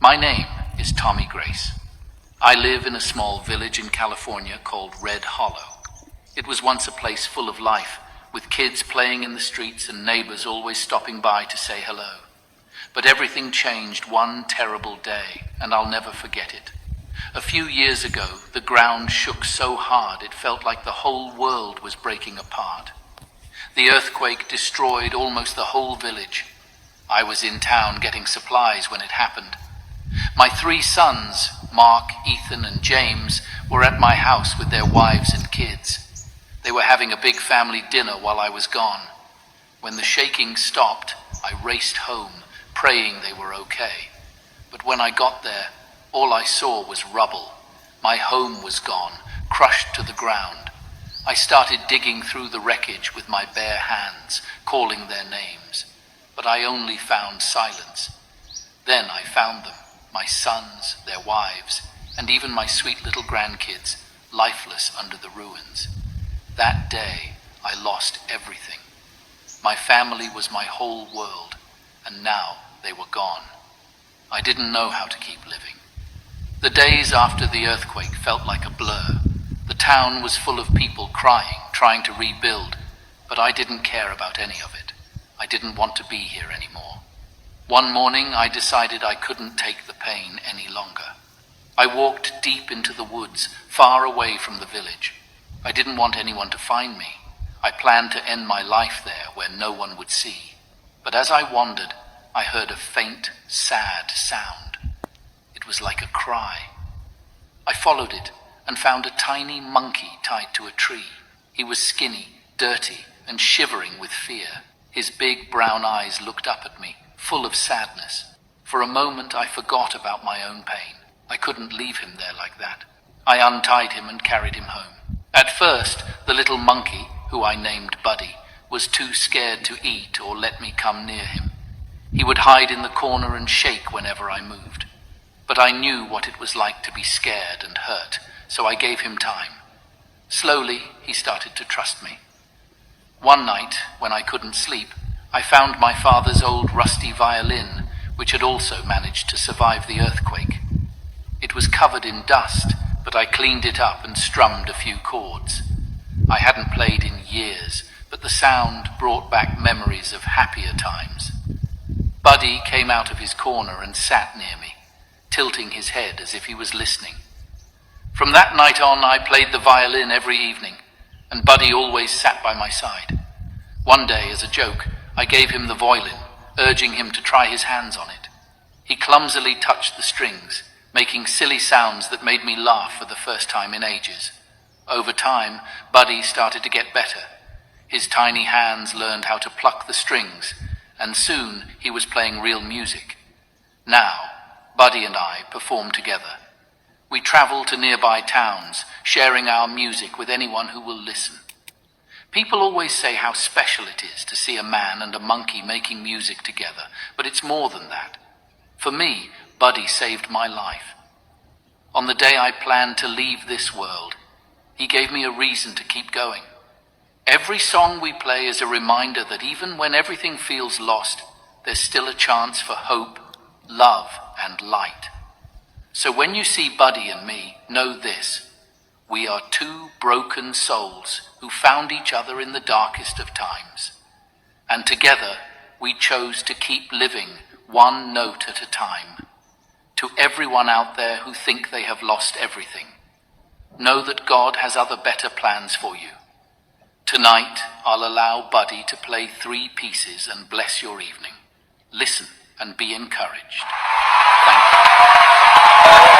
My name is Tommy Grace. I live in a small village in California called Red Hollow. It was once a place full of life, with kids playing in the streets and neighbors always stopping by to say hello. But everything changed one terrible day, and I'll never forget it. A few years ago, the ground shook so hard it felt like the whole world was breaking apart. The earthquake destroyed almost the whole village. I was in town getting supplies when it happened. My 3 sons, Mark, Ethan, and James, were at my house with their wives and kids. They were having a big family dinner while I was gone. When the shaking stopped, I raced home, praying they were okay. But when I got there, all I saw was rubble. My home was gone, crushed to the ground. I started digging through the wreckage with my bare hands, calling their names. But I only found silence. Then I found them. My sons, their wives, and even my sweet little grandkids, lifeless under the ruins. That day, I lost everything. My family was my whole world, and now they were gone. I didn't know how to keep living. The days after the earthquake felt like a blur. The town was full of people crying, trying to rebuild, but I didn't care about any of it. I didn't want to be here anymore. One morning, I decided I couldn't take the pain any longer. I walked deep into the woods, far away from the village. I didn't want anyone to find me. I planned to end my life there where no one would see. But as I wandered, I heard a faint, sad sound. It was like a cry. I followed it and found a tiny monkey tied to a tree. He was skinny, dirty, and shivering with fear. His big brown eyes looked up at me, full of sadness. For a moment, I forgot about my own pain. I couldn't leave him there like that. I untied him and carried him home. At first, the little monkey, who I named Buddy, was too scared to eat or let me come near him. He would hide in the corner and shake whenever I moved. But I knew what it was like to be scared and hurt, so I gave him time. Slowly, he started to trust me. One night, when I couldn't sleep, I found my father's old rusty violin, which had also managed to survive the earthquake. It was covered in dust, but I cleaned it up and strummed a few chords. I hadn't played in years, but the sound brought back memories of happier times. Buddy came out of his corner and sat near me, tilting his head as if he was listening. From that night on, I played the violin every evening, and Buddy always sat by my side. One day, as a joke, I gave him the violin, urging him to try his hands on it. He clumsily touched the strings, making silly sounds that made me laugh for the first time in ages. Over time, Buddy started to get better. His tiny hands learned how to pluck the strings, and soon he was playing real music. Now, Buddy and I perform together. We travel to nearby towns, sharing our music with anyone who will listen. People always say how special it is to see a man and a monkey making music together, but it's more than that. For me, Buddy saved my life. On the day I planned to leave this world, he gave me a reason to keep going. Every song we play is a reminder that even when everything feels lost, there's still a chance for hope, love, and light. So when you see Buddy and me, know this. We are 2 broken souls who found each other in the darkest of times. And together, we chose to keep living one note at a time. To everyone out there who think they have lost everything, know that God has other better plans for you. Tonight, I'll allow Buddy to play 3 pieces and bless your evening. Listen and be encouraged. Thank you.